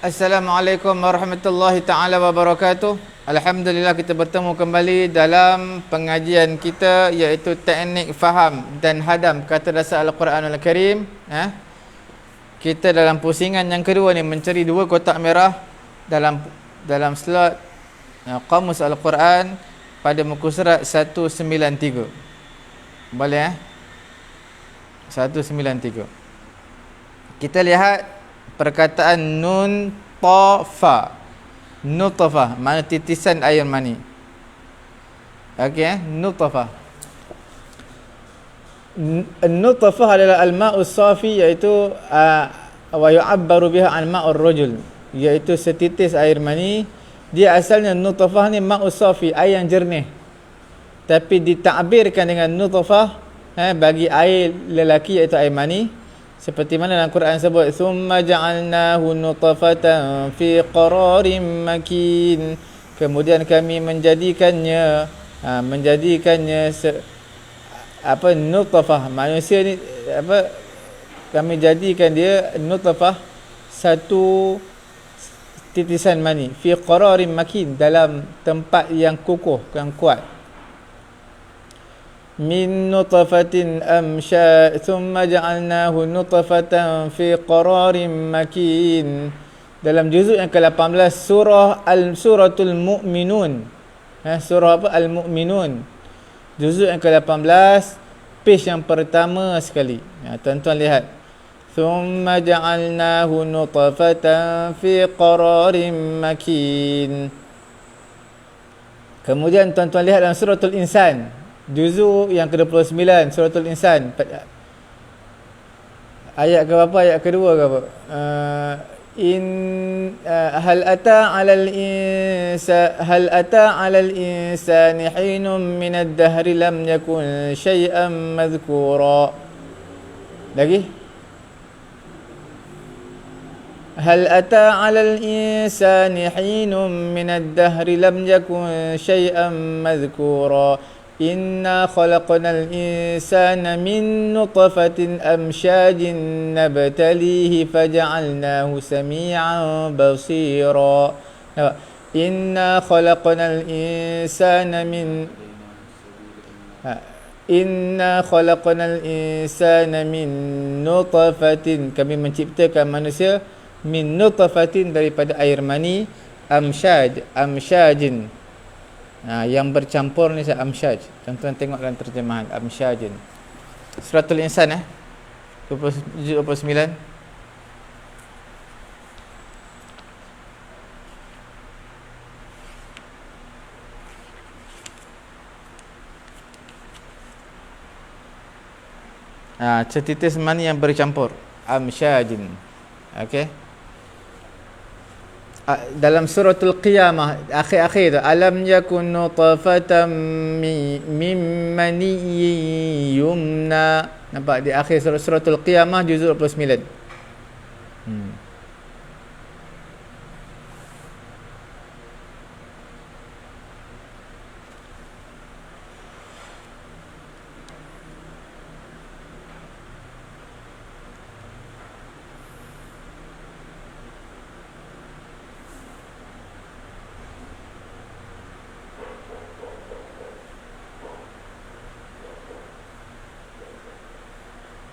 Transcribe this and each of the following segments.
Assalamualaikum warahmatullahi taala wabarakatuh. Alhamdulillah kita bertemu kembali dalam pengajian kita iaitu teknik faham dan hadam kata dasar Al-Quranul Karim. Kita dalam pusingan yang kedua ni mencari dua kotak merah dalam slot Qamus Al-Quran pada muka surat 193. Boleh 193. Kita lihat perkataan nun tafa. Nutfah makna titisan air mani. Okey, nutfah. Nutfah adalah al-ma'us safi, iaitu wa yu'abbaru biha an ma'ur rajul, iaitu setitis air mani. Dia asalnya nutfah ni ma'us safi, air yang jernih, tapi ditakbirkan dengan nutfah bagi air lelaki iaitu air mani. Seperti mana dalam Quran sebut, "Tsumma ja'alnahu nutfatan fi qararin makin." Kemudian kami menjadikannya nutfah. Manusia ni kami jadikan dia nutfah, satu titisan mani, fi qararin makin, dalam tempat yang kukuh, yang kuat. Min nutfatin thumma ja'alnahu nutfatan fi qararin makin. Dalam juzuk yang ke-18 suratul mu'minun. Surah apa? Al-Mu'minun. Juzuk yang ke-18, page yang pertama sekali. Tuan-tuan lihat. Thumma ja'alnahu nutfatan fi qararin makin. Kemudian tuan-tuan lihat dalam suratul Insan, juzuk yang ke-29, suratul Insan, ayat ke berapa? Ayat kedua ke apa? Hal ata 'alal insani hinum min ad-dahri lam yakun syai'an madhkura. Lagi, hal ata 'alal insani hinum min ad-dahri lam yakun syai'an madhkura. Inna khalaqnal insana min nutfatin amsyajin nabtalihi faja'alnahu sami'an basira. Inna khalaqnal insana min nutfatin, kami menciptakan manusia, min nutfatin, daripada air mani, amsyajin, yang bercampur ni amsyaj. Tuan-tuan tengok dalam terjemahan amsyajin. Suratul Insan 29. Setitis mani yang bercampur, amsyajin. Okey. Dalam suratul Qiyamah akhir-akhir tu, alam yakun nutfatan min maniyyin yumna. Nampak di akhir suratul Qiyamah juzuk 29.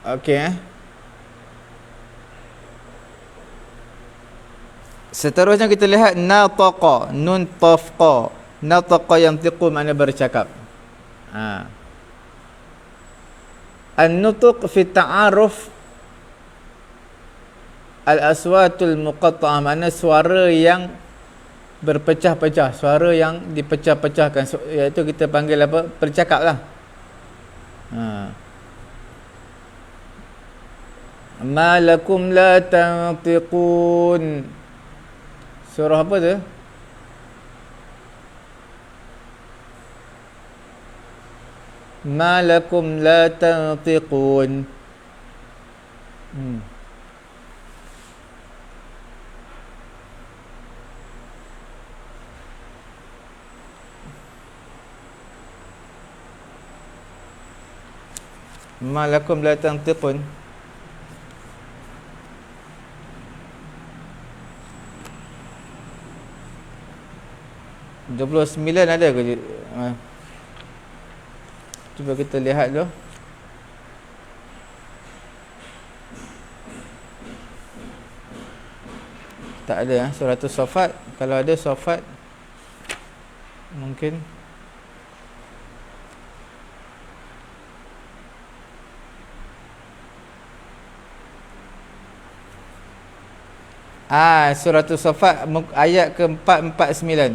Okey. Seterusnya kita lihat nataqa, nun tafqa. Nataqa yang tiqu makna bercakap. An-nutq fi ta'aruf al-aswatul muqatta'ah, makna suara yang berpecah-pecah, suara yang dipecah-pecahkan, iaitu kita panggil apa? Bercakap lah. Ma lakum la tantiqun. Surah apa tu? Ma lakum la tantiqun. Ma lakum la tantiqun. 29 ada ke? Cuba kita lihat dulu. Tak ada surah As-Saffat. Kalau ada Saffat mungkin. Surah As-Saffat ayat ke-449.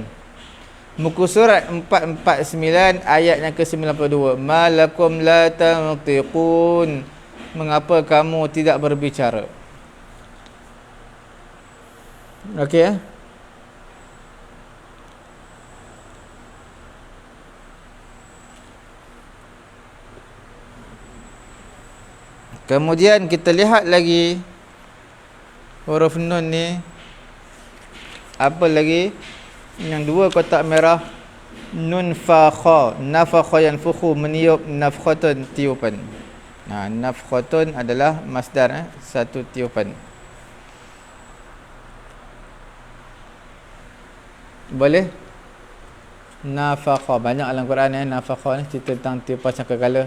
Muka surat 449 ayat yang ke-92. Malakum la tantiqun. Mengapa kamu tidak berbicara? Okey. Kemudian kita lihat lagi huruf nun ni. Apa lagi? Yang dua kotak merah. Nun fakha. Nafakha yanfukhu, meniup, nafkhatun tiupan. Nafkhatun adalah masdar, satu tiupan. Boleh? Nafakha. Banyak dalam Quran nafakha ni cerita tentang tiupan sangkakala.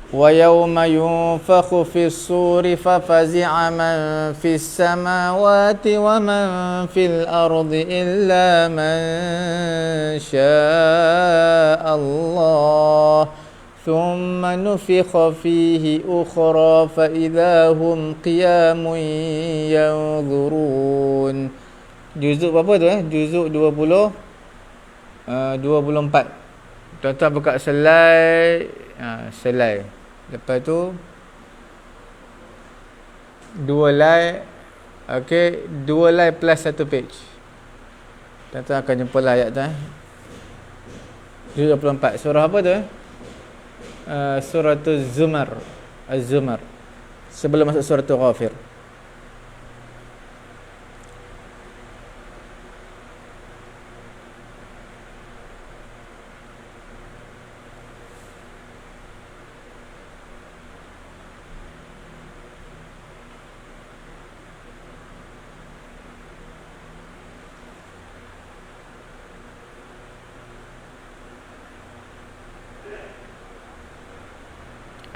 Wa yawma yunfakhu fis suri fafazi'a man fis samawati wa man fil ardi illa man syaa Allah. ثم نفخ فيه أخرى فإذا هم قيام ينظرون. Juzuk berapa tu Juzuk 24. Tuan-tuan buka selai. Selai. Lepas tu 2 line. Okey, 2 line plus 1 page. Tuan-tuan akan jumpa lah ayat tu Juzuk 24. Surah apa tu Surah Az-Zumar. Az-Zumar. Sebelum masuk surah Ghafir.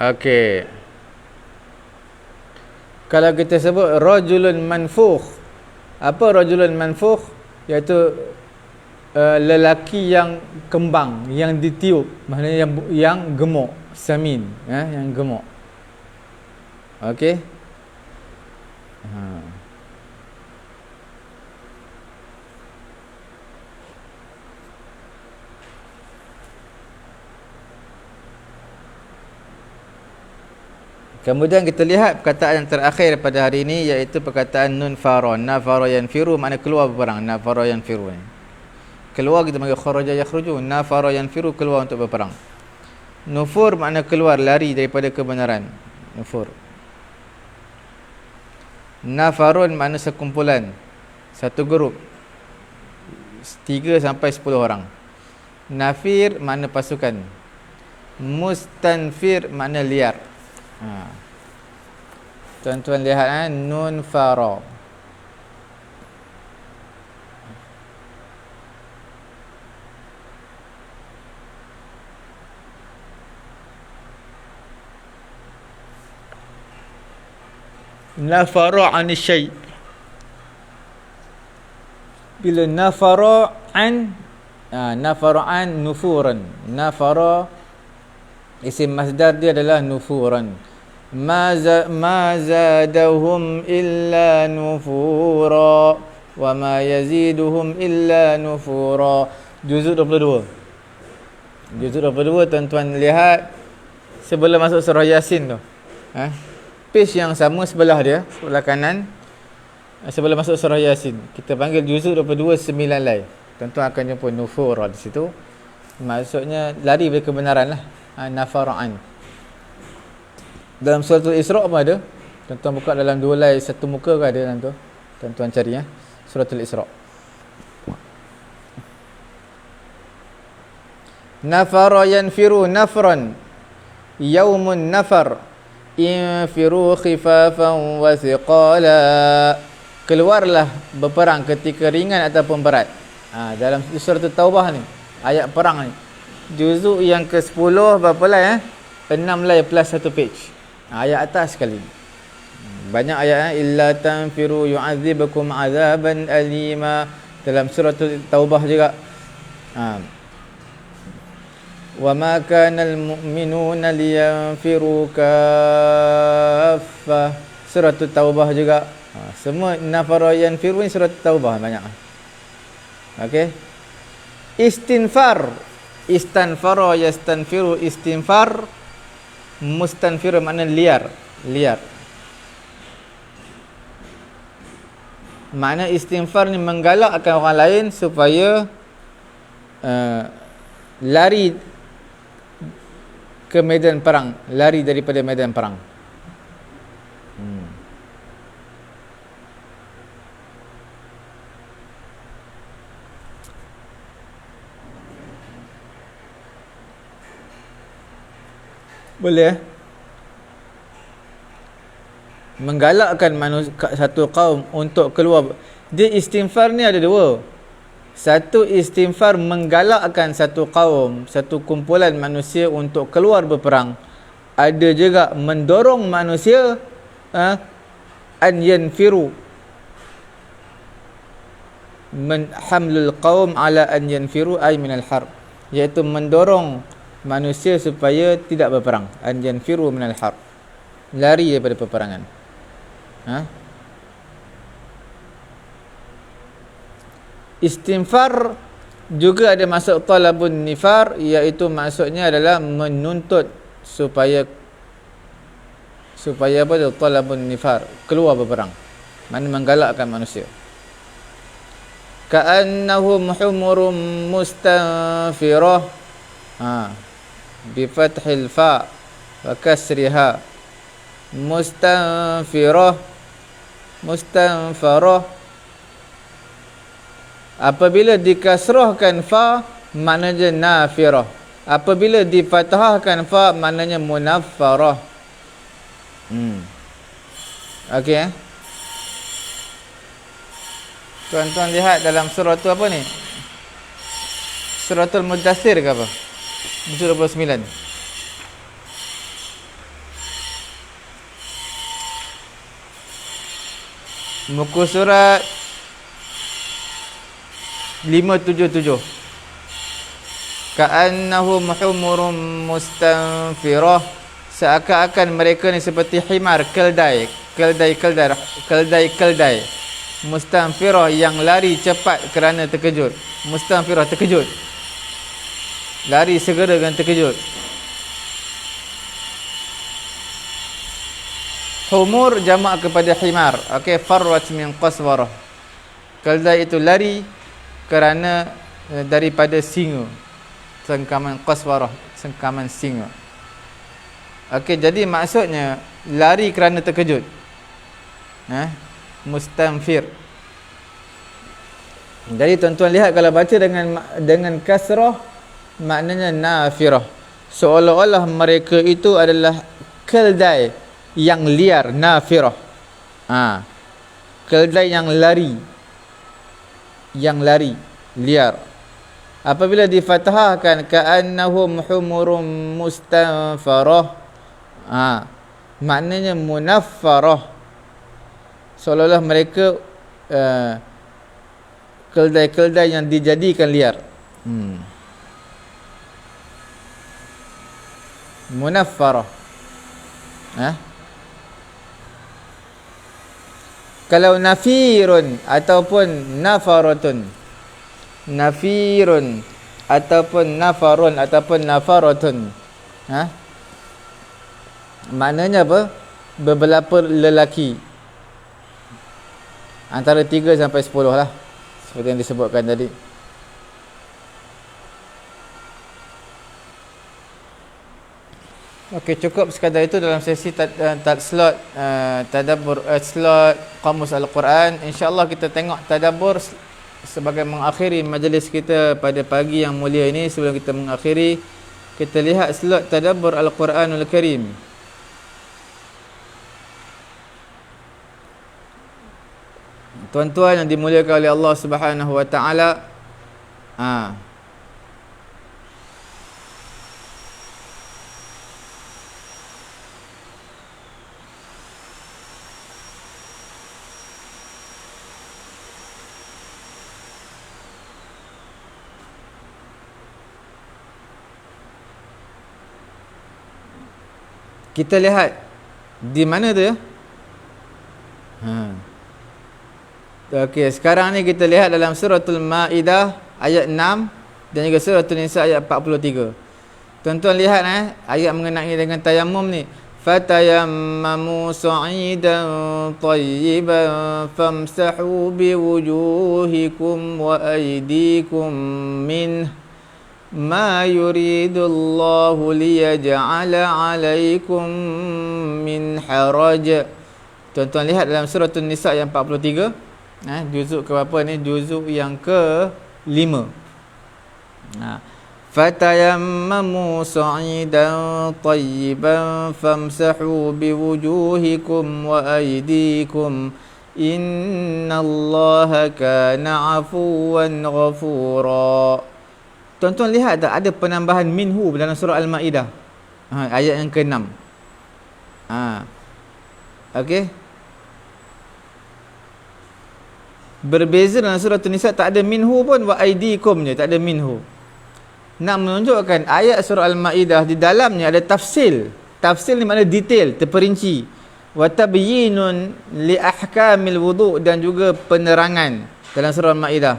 Okey. Kalau kita sebut rajulun manfukh. Apa rajulun manfukh? Iaitu lelaki yang kembang, yang ditiup, maknanya yang gemuk, samin, yang gemuk. Okey. Kemudian kita lihat perkataan yang terakhir pada hari ini, iaitu perkataan nun fara. Nafara yanfiru makna keluar berperang. Nafara yanfiru. Keluar kita panggil kharaja yakhruju. Nafara yanfiru, keluar untuk berperang. Nufur makna keluar, lari daripada kebenaran. Nufur. Nafarun makna sekumpulan, satu grup, 3 sampai 10 orang. Nafir makna pasukan. Mustanfir makna liar. Tuan-tuan lihat nun fara. Nafara an syai'. Bila nafara an nufuran. Nafara isim masdar dia adalah nufuran. Ma zadahum illa nufura wa ma yaziduhum illa nufura. Juzuk 22. Juzuk 22 tuan-tuan lihat sebelum masuk surah Yasin tu. Page yang sama sebelah dia, sebelah kanan, sebelum masuk surah Yasin. Kita panggil juzuk 22 9 lai. Tuan-tuan akan jumpa nufura di situ. Maksudnya lari dari kebenaran lah. Nafara'an. Dalam surah Al-Isra' pun ada. Tuan-tuan buka dalam 2 lai satu muka ke ada dalam tu. Tuan-tuan cari surah Al-Isra'. Nafara yanfiru nafran. Yaumun nafar. Infiru khifafan wa thiqala. keluarlah berperang ketika ringan ataupun berat. Dalam surah Taubah ni, ayat perang ni, juzuk yang ke-10 berapa lah 6 lay plus 1 page. Ayat atas sekali. Banyak ayat illa tanfiru yu'adzibukum azaban alima. Dalam surah Taubah juga. Wa ma kana al-mu'minuna liyanfiru kaffah. Surah Taubah juga. Semua nafara yanfiru ni surah Taubah banyak. Okey. Istinfar. Istanfara yastanfiru istinfar. Mustanfir makna liar. Makna istinfar ni menggalakkan orang lain supaya lari ke medan perang, lari daripada medan perang. Boleh menggalakkan satu kaum untuk keluar. Dia istighfar ni ada dua. Satu, istighfar menggalakkan satu kaum, satu kumpulan manusia untuk keluar berperang. Ada juga mendorong manusia an yanfiru, hamlul qaum ala an yanfiru ay minal harb, iaitu mendorong manusia supaya tidak berperang. An yanfiru minal harb, lari daripada peperangan. Istighfar juga ada masuk talabun nifar, iaitu maksudnya adalah menuntut supaya apa tu, talabun nifar, keluar berperang, mana menggalakkan manusia. Ka'annahum humurum mustanfirah, bi fathil fa wa kasriha, mustanfirah, mustanfarah. Apabila dikasrahkan fa, maknanya nafirah. Apabila difathahkan fa, maknanya munaffarah. Okey. Tuan-tuan lihat dalam surah tu apa ni? Suratul Mudaththir ke apa? Surah 29. Muka surat 577. Ka'annahum humurum mustanfirah, seakan-akan mereka ni seperti himar keldai. Mustanfirah, yang lari cepat kerana terkejut. Mustanfirah, terkejut, lari segera dengan terkejut. Humur jamak kepada himar. Okey, farwat min qaswarah. Keldai itu lari kerana daripada singa. Sengkaman qaswarah, sengkaman singa. Okey, jadi maksudnya lari kerana terkejut. Mustanfir. Jadi tuan-tuan lihat, kalau baca dengan kasrah, maknanya nafirah. Seolah-olah mereka itu adalah keldai yang liar, nafirah. Keldai yang lari, liar. Apabila difathahkan ka'annahum humurum mustanfarah, maknanya munaffarah, seolah-olah mereka keldai-keldai yang dijadikan liar. Munaffarah. Kalau nafirun ataupun nafaratun, nafirun ataupun nafarun ataupun nafaratun, maknanya apa? Beberapa lelaki, antara 3 sampai 10 lah, seperti yang disebutkan tadi. Okey, cukup sekadar itu dalam sesi slot tadabbur, slot Qamus Al-Quran. InsyaAllah kita tengok tadabbur sebagai mengakhiri majlis kita pada pagi yang mulia ini. Sebelum kita mengakhiri, kita lihat slot tadabbur Al-Quranul Karim. Tuan-tuan yang dimuliakan oleh Allah Subhanahu wa taala, kita lihat di mana tu ya? Okey, sekarang ni kita lihat dalam suratul Maidah ayat 6 dan juga suratul Nisa ayat 43. Tuan-tuan lihat ayat mengenai dengan tayammum ni. Fatayammamu sa'idan tayyiban famsahu biwujuhikum wa aydikum min ma yuridullahu liyaj'ala 'alaikum min haraj. Tuan-tuan lihat dalam suratul Nisa yang 43. Juzuk ke berapa ni? Juzuk yang ke-5. Fatayammamu sa'idan tayyiban famsahu biwujuhikum wa aydikum innallaha kana 'afuwan ghafura. Tuan-tuan lihat tak ada penambahan minhu dalam surah Al-Maidah ayat yang ke-6. Okey. Berbeza dalam surah An-Nisa tak ada minhu pun, wa aidikum je tak ada minhu. Nak menunjukkan ayat surah Al-Maidah di dalamnya ada tafsil. Tafsil ni makna detail, terperinci. Wa tabyinun li ahkamil wudu' dan juga penerangan dalam surah Al-Maidah.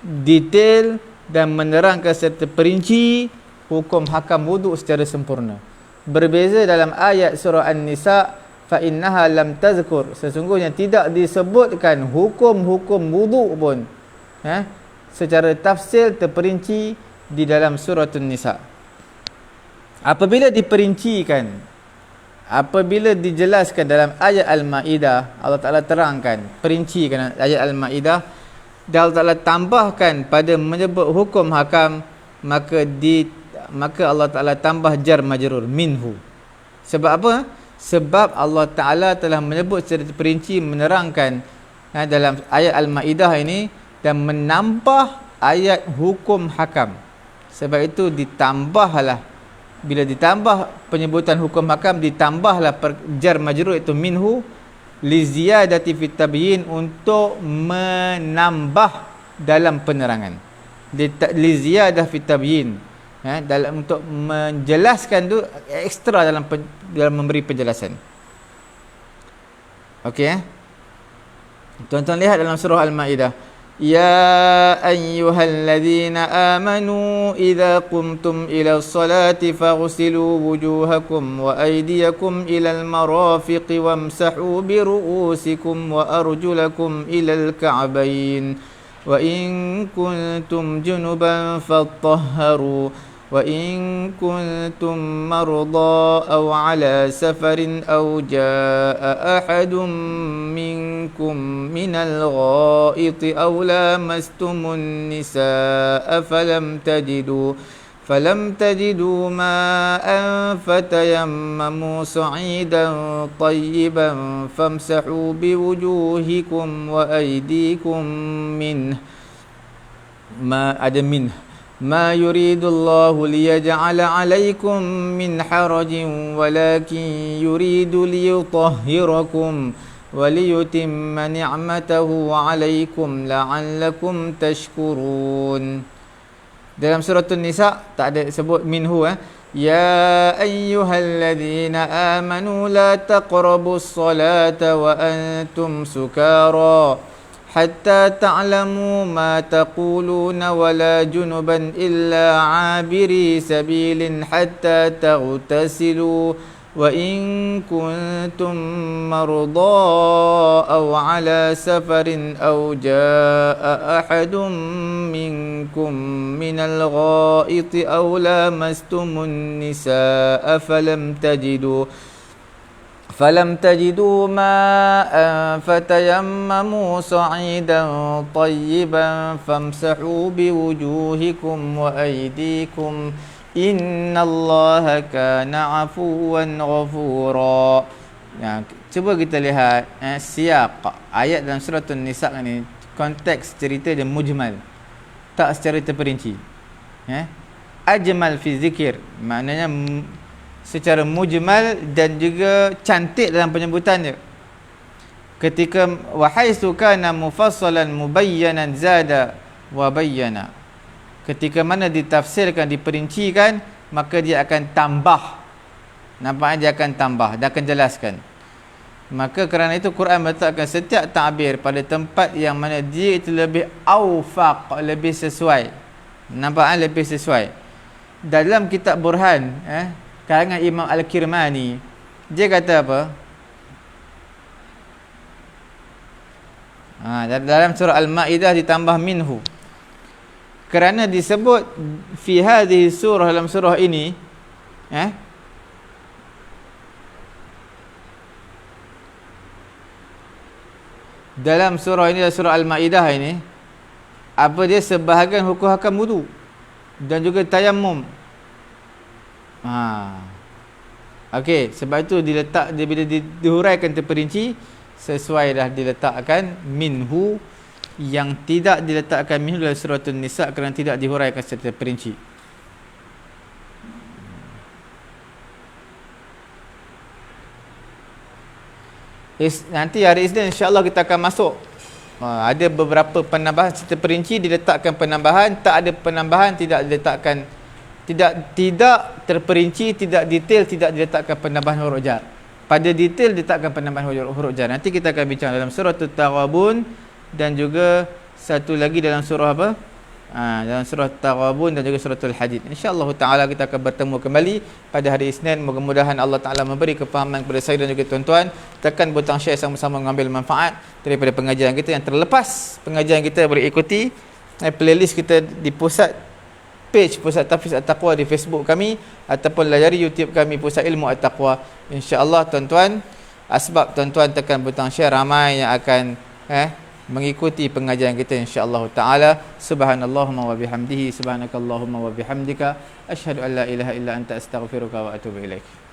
Detail dan menerangkan serta perinci hukum hakam wudu' secara sempurna. Berbeza dalam ayat surah An-Nisa, fa innaha lam tazkur, sesungguhnya tidak disebutkan hukum-hukum wudu' pun secara tafsil terperinci di dalam surah An-Nisa. Apabila diperincikan, apabila dijelaskan dalam ayat Al-Maidah, Allah Ta'ala terangkan, perincikan ayat Al-Maidah, dan Allah Ta'ala tambahkan pada menyebut hukum hakam, maka Allah Ta'ala tambah jar majrur minhu. Sebab apa? Sebab Allah Ta'ala telah menyebut secara terperinci, menerangkan dalam ayat Al-Maidah ini dan menambah ayat hukum hakam. Sebab itu ditambahlah, bila ditambah penyebutan hukum hakam, ditambahlah jar majrur itu minhu li ziyadati fit tabyin, untuk menambah dalam penerangan. Li ziyadah fit tabyin, dalam untuk menjelaskan tu ekstra dalam memberi penjelasan. Okey. Tuan-tuan lihat dalam surah Al-Maidah, ya ayyuhalladzina amanu idza qumtum ila sholati faghsilu wujuhakum wa aydiyakum ila al-marafiqi wamsahu bi ru'usikum wa arjulakum ila al-ka'bayn wa in kuntum junuban fattahharu وإن كنتم مرضى أو على سفر أو جاء أحد منكم من الغائط أو لامستم النساء فلم تجدوا ماء فتيمموا صعيدا طيبا فامسحوا بوجوهكم وأيديكم منه ما يريد الله ليجعل عليكم من حرج ولكن يريد ليطهركم وليتم نعمته عليكم لعلكم تشكرون. Dalam surah An-Nisa tak ada sebut minhu. Ya ayyuhalladzina amanu la taqrabus salata wa antum sukara hatta ta'lamu ma taquluna wala junuban illa 'abiri sabilin hatta taghtasilu wa in kuntum marda aw 'ala safarin aw jaa'a ahadun minkum minal ghaiti aw lamastumun nisaa فلم تجدوا ماء فتيمموا صعيدا طيبا فامسحوا بوجوهكم وأيديكم إن الله كان عفوا غفورا. Cuba kita lihat siyaq ayat dalam surah An-Nisa ni, konteks cerita dia mujmal, tak secara terperinci. Ajmal fi zikir, maknanya secara mujmal dan juga cantik dalam penyebutan dia. Ketika wahaisu kana mufassalan mubayyanan zada wa bayyana, ketika mana ditafsirkan, diperincikan, maka dia akan tambah. Nampaknya dia akan tambah dan akan jelaskan. Maka kerana itu Quran meletakkan setiap ta'bir pada tempat yang mana dia itu lebih awfaq, lebih sesuai. Nampaknya lebih sesuai. Dalam kitab Burhan, karangan Imam Al-Kirmani, dia kata apa? Dalam surah Al-Ma'idah ditambah minhu. Kerana disebut fi hadhihi surah, dalam surah ini, dalam surah ini, surah Al-Ma'idah ini, apa dia, sebahagian hukum hakam wudu dan juga tayammum. Okey, sebab itu diletak, dia bila dihuraikan terperinci, sesuai dah diletakkan minhu, yang tidak diletakkan minhu dalam surah An-Nisa kerana tidak dihuraikan secara terperinci. Nanti hari Isnin insya-Allah kita akan masuk. Ada beberapa penambahan secara perinci diletakkan penambahan, tak ada penambahan tidak diletakkan, tidak terperinci, tidak detail, tidak diletakkan penambahan huruf jar. Pada detail diletakkan penambahan huruf jar. Nanti kita akan bincang dalam surah At-Taghabun dan juga satu lagi dalam surah apa? Dalam surah At-Taghabun dan juga surah Al-Hadid. Insya-Allah taala kita akan bertemu kembali pada hari Isnin. Mudah-mudahan Allah Taala memberi kefahaman kepada saya dan juga tuan-tuan. Tekan butang share sama-sama mengambil manfaat daripada pengajian kita. Yang terlepas pengajian kita boleh ikuti playlist kita di pusat page Pusat Tahfiz At-Taqwa di Facebook kami, ataupun layari YouTube kami Pusat Ilmu At-Taqwa. Insya-Allah tuan-tuan, sebab tuan-tuan tekan butang share, ramai yang akan mengikuti pengajian kita insya-Allah taala. Subhanallahumma wa bihamdihi, subhanakallahumma wa bihamdika, asyhadu an la ilaha illa anta astaghfiruka wa atubu ilaik.